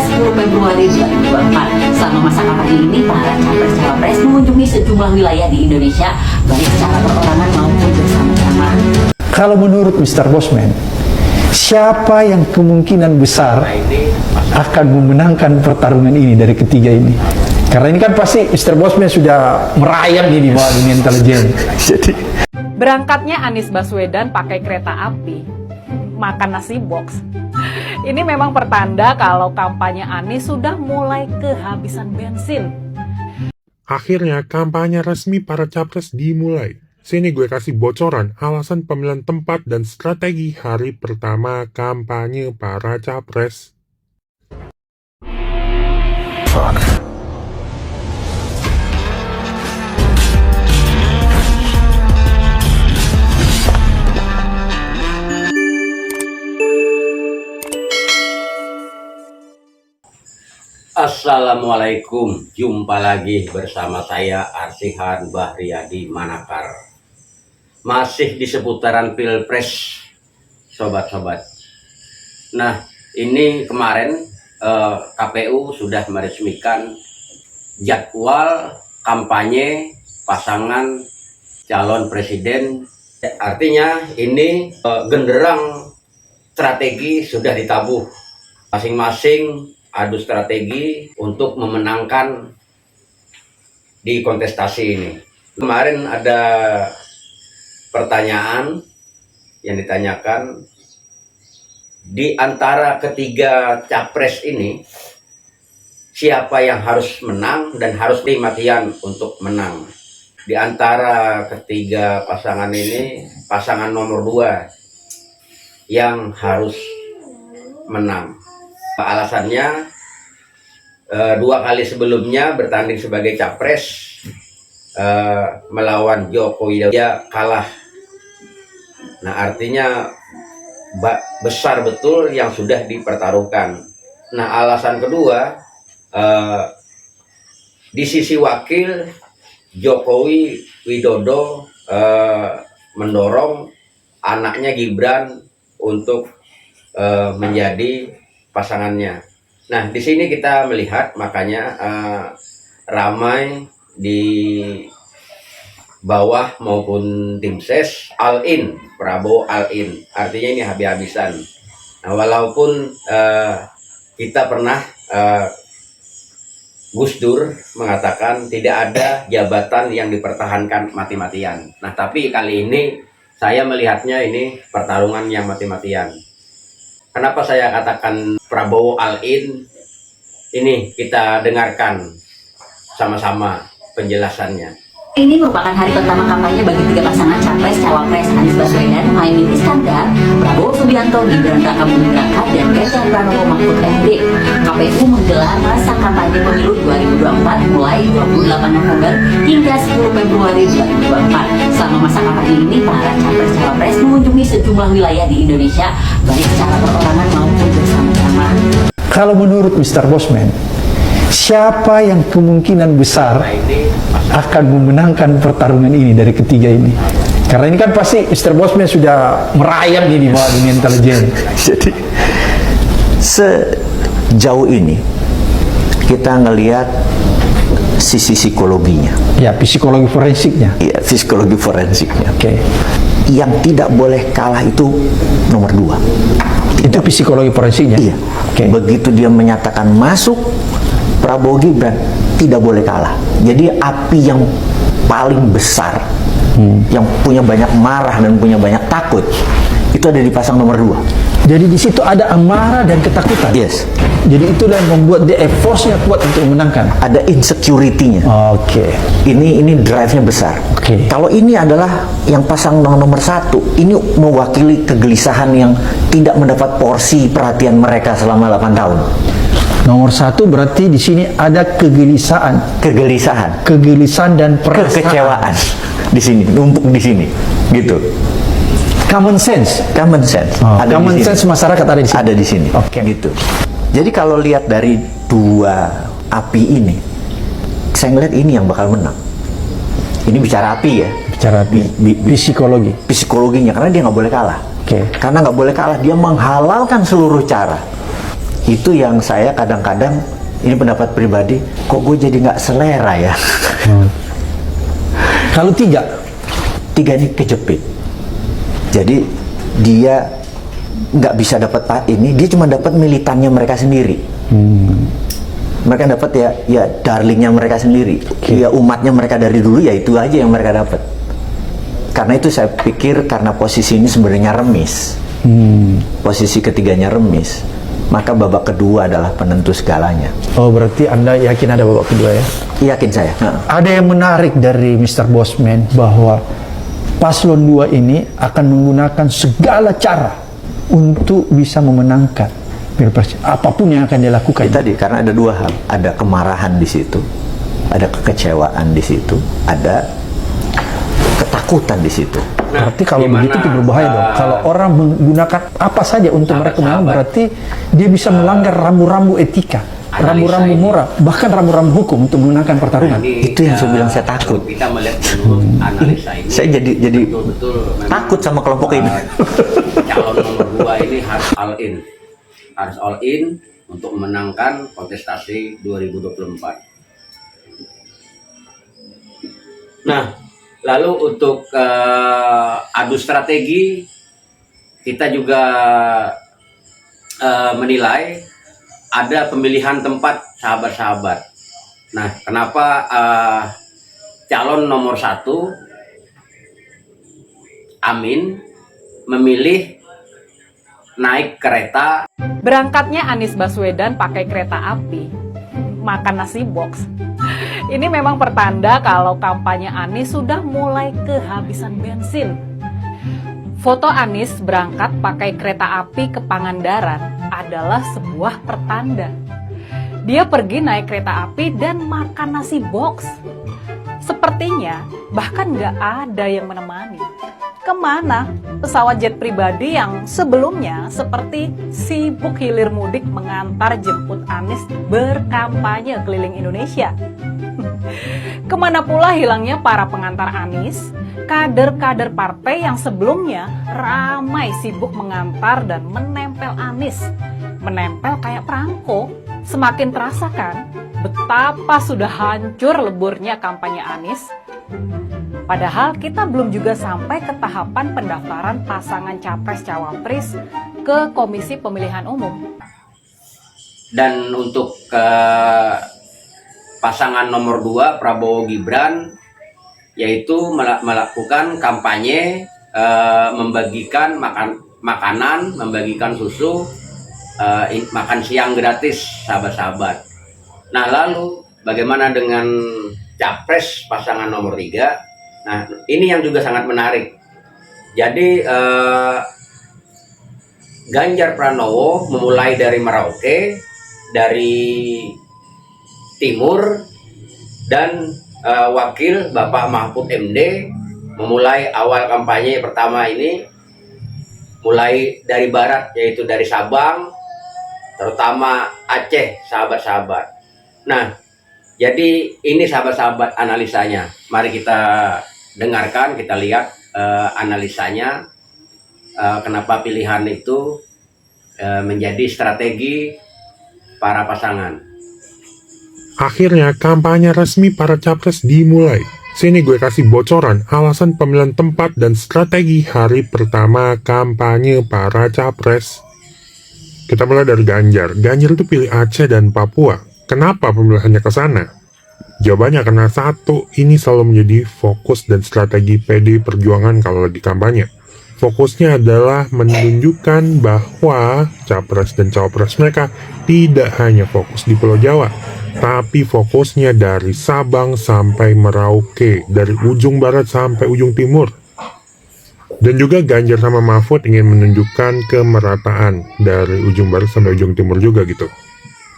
10 Februari 2024. Selama masa kampanye ini, para capres-cawapres mengunjungi sejumlah wilayah di Indonesia, baik secara perorangan maupun bersama-sama. Kalau menurut Mr. Bosman, siapa yang kemungkinan besar akan memenangkan pertarungan ini dari ketiga ini? Karena ini kan pasti Mr. Bosman sudah merayap nih di bawah dunia intelijen. Jadi Berangkatnya Anies Baswedan pakai kereta api, makan nasi box. Ini memang pertanda kalau kampanye Anies sudah mulai kehabisan bensin. Akhirnya kampanye resmi para capres dimulai. Sini gue kasih bocoran alasan pemilihan tempat dan strategi hari pertama kampanye para capres. Assalamualaikum, jumpa lagi bersama saya Arsihan Bahriyadi Manakar. Masih di seputaran Pilpres, sobat-sobat. Nah, ini kemarin KPU sudah meresmikan jadwal kampanye pasangan calon presiden. Artinya ini genderang strategi sudah ditabuh. Masing-masing adu strategi untuk memenangkan di kontestasi ini. Kemarin ada pertanyaan yang ditanyakan, di antara ketiga capres ini siapa yang harus menang dan harus dimatian untuk menang. Di antara ketiga pasangan ini, pasangan nomor 2 yang harus menang. Alasannya 2 kali sebelumnya bertanding sebagai capres melawan Joko Widodo, dia kalah. Nah, artinya besar betul yang sudah dipertaruhkan. Nah, alasan kedua, di sisi wakil Jokowi Widodo mendorong anaknya Gibran untuk menjadi pasangannya. Nah, di sini kita melihat makanya ramai di bawah maupun tim ses all in, Prabowo all in. Artinya ini habis-habisan. Nah, walaupun kita pernah Gus Dur mengatakan tidak ada jabatan yang dipertahankan mati-matian. Nah, tapi kali ini saya melihatnya ini pertarungan yang mati-matian. Kenapa saya katakan Prabowo all in? Ini kita dengarkan sama-sama penjelasannya. Ini merupakan hari pertama kampanye bagi 3 pasangan capres-cawapres Anies Baswedan, Muhaimin Iskandar, Prabowo Subianto, Gibran Rakabuming Raka, dan Ganjar Pranowo Mahfud MD. KPU menggelar masa kampanye pemilu 2024 mulai 28 November hingga 10 Februari 2024. Selama masa kampanye ini, para capres-cawapres mengunjungi sejumlah wilayah di Indonesia, baik secara perorangan maupun bersama-sama. kalau menurut Mr. Bosman, siapa yang kemungkinan besar akan memenangkan pertarungan ini dari ketiga ini? Karena ini kan pasti Mr. Bosman sudah merayap nih di bawah dunia intelijen. Jadi sejauh ini kita ngelihat sisi psikologinya. ya, psikologi forensiknya. Iya, psikologi forensiknya. Oke. Yang tidak boleh kalah itu nomor 2. Itu psikologi forensiknya. Iya. Oke. Begitu dia menyatakan masuk Prabowo Gibran, tidak boleh kalah. Jadi api yang paling besar, yang punya banyak marah dan punya banyak takut, itu ada di pasang nomor 2. Jadi di situ ada amarah dan ketakutan. Yes. Jadi itulah yang membuat dia force-nya kuat untuk memenangkan. Ada insecurity-nya. Oke. Ini drive-nya besar. Oke. Kalau ini adalah yang pasang nomor 1, ini mewakili kegelisahan yang tidak mendapat porsi perhatian mereka selama 8 tahun. Nomor 1 berarti di sini ada kegelisahan, Kegelisahan dan perasaan. kekecewaan di sini, numpuk di sini, gitu. Common sense. Common sense. Oh, Ada common di sini. sense masyarakat ada di sini. Ada di sini. Oke. Gitu. Jadi kalau lihat dari 2 api ini, saya ngeliat ini yang bakal menang. Ini bicara api ya. Bicara psikologi. Psikologinya, karena dia nggak boleh kalah. Oke. Karena nggak boleh kalah, dia menghalalkan seluruh cara Itu yang saya kadang-kadang, ini pendapat pribadi, kok gue jadi nggak selera ya. Kalau tiga Ini kejepit. Jadi dia nggak bisa dapat ini, dia cuma dapat militannya mereka sendiri. Mereka dapat ya darlingnya mereka sendiri, ya umatnya mereka dari dulu, ya itu aja yang mereka dapat. Karena itu saya pikir karena posisi ini sebenarnya remis, posisi ketiganya remis, maka babak kedua adalah penentu segalanya. Oh, berarti Anda yakin ada babak kedua ya? Yakin saya. Ada yang menarik dari Mr. Bosman bahwa paslon 2 ini akan menggunakan segala cara untuk bisa memenangkan Pilpres. Apapun yang akan dilakukan. Tadi karena ada dua hal, ada kemarahan di situ, ada kekecewaan di situ, ada ketakutan di situ. Berarti kalau begitu itu berbahaya dong. Kalau orang menggunakan apa saja untuk mereka menang, berarti dia bisa melanggar rambu-rambu etika, rambu-rambu moral, bahkan rambu-rambu hukum untuk menangkan pertarungan. Itu yang saya bilang saya takut. Kita melihat menurut analisa ini, Saya jadi betul-betul memang, takut sama kelompok ini. calon nomor 2 ini harus all in untuk memenangkan kontestasi 2024. Nah, lalu untuk adu strategi, kita juga menilai ada pemilihan tempat sahabat-sahabat. Nah, kenapa calon nomor 1 Amin memilih naik kereta? Berangkatnya Anies Baswedan pakai kereta api, makan nasi box. Ini memang pertanda kalau kampanye Anies sudah mulai kehabisan bensin. Foto Anies berangkat pakai kereta api ke Pangandaran adalah sebuah pertanda. Dia pergi naik kereta api dan makan nasi box. Sepertinya bahkan nggak ada yang menemani. Kemana pesawat jet pribadi yang sebelumnya seperti sibuk hilir mudik mengantar jemput Anies berkampanye keliling Indonesia? Kemana pula hilangnya para pengantar Anies, kader-kader partai yang sebelumnya ramai sibuk mengantar dan menempel Anies, menempel kayak perangko. Semakin terasa kan betapa sudah hancur leburnya kampanye Anies. Padahal kita belum juga sampai ke tahapan pendaftaran pasangan capres-cawapres ke Komisi Pemilihan Umum. Dan untuk pasangan nomor 2 Prabowo Gibran, yaitu melakukan kampanye membagikan makanan, membagikan susu, makan siang gratis sahabat-sahabat. Nah, lalu bagaimana dengan capres pasangan nomor 3? Nah, ini yang juga sangat menarik. Jadi Ganjar Pranowo memulai dari Merauke, dari timur, dan wakil Bapak Mahfud MD memulai awal kampanye pertama ini mulai dari barat, yaitu dari Sabang, terutama Aceh, sahabat-sahabat. Nah, jadi ini sahabat-sahabat analisanya. Mari kita dengarkan, kita lihat analisanya, kenapa pilihan itu menjadi strategi para pasangan. Akhirnya kampanye resmi para capres dimulai. Sini gue kasih bocoran alasan pemilihan tempat dan strategi hari pertama kampanye para capres. Kita mulai dari Ganjar. Ganjar itu pilih Aceh dan Papua. Kenapa pemilihannya ke sana? Jawabannya karena satu, ini selalu menjadi fokus dan strategi PD Perjuangan kalau lagi kampanye. Fokusnya adalah menunjukkan bahwa capres dan cawapres mereka tidak hanya fokus di Pulau Jawa, tapi fokusnya dari Sabang sampai Merauke, dari ujung barat sampai ujung timur. Dan juga Ganjar sama Mahfud ingin menunjukkan kemerataan dari ujung barat sampai ujung timur juga gitu.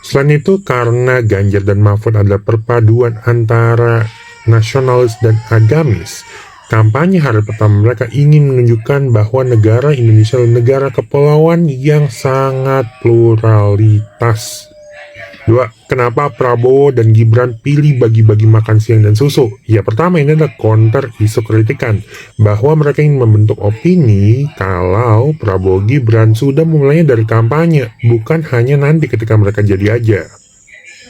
Selain itu, karena Ganjar dan Mahfud adalah perpaduan antara nasionalis dan agamis, kampanye hari pertama mereka ingin menunjukkan bahwa negara Indonesia adalah negara kepulauan yang sangat pluralitas. 2. Kenapa Prabowo dan Gibran pilih bagi-bagi makan siang dan susu? Ya, pertama ini adalah counter isu kritikan bahwa mereka ingin membentuk opini kalau Prabowo Gibran sudah memulainya dari kampanye, bukan hanya nanti ketika mereka jadi aja.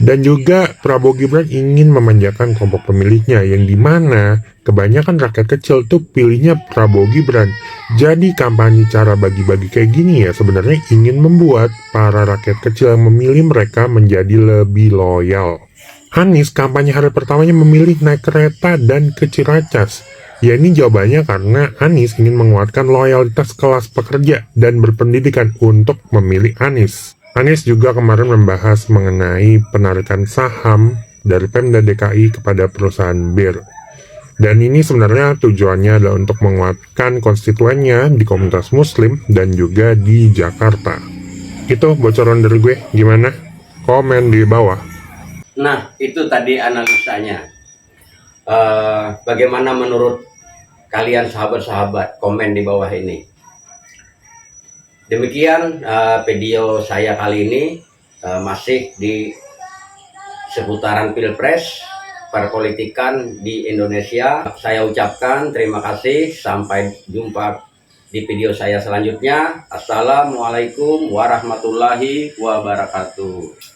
Dan juga Prabowo Gibran ingin memanjakan kelompok pemilihnya yang dimana kebanyakan rakyat kecil tuh pilihnya Prabowo Gibran. Jadi kampanye cara bagi-bagi kayak gini ya sebenarnya ingin membuat para rakyat kecil yang memilih mereka menjadi lebih loyal. Anies kampanye hari pertamanya memilih naik kereta dan ke Ciracas. Ya ini jawabannya karena Anies ingin menguatkan loyalitas kelas pekerja dan berpendidikan untuk memilih Anies. Anies juga kemarin membahas mengenai penarikan saham dari Pemda DKI kepada perusahaan Bir. Dan ini sebenarnya tujuannya adalah untuk menguatkan konstituennya di komunitas muslim dan juga di Jakarta. Itu bocoran dari gue, gimana? Komen di bawah. Nah, itu tadi analisanya. Bagaimana menurut kalian sahabat-sahabat? Komen di bawah ini. Demikian video saya kali ini, masih di seputaran Pilpres, perpolitikan di Indonesia. Saya ucapkan terima kasih, sampai jumpa di video saya selanjutnya. Assalamualaikum warahmatullahi wabarakatuh.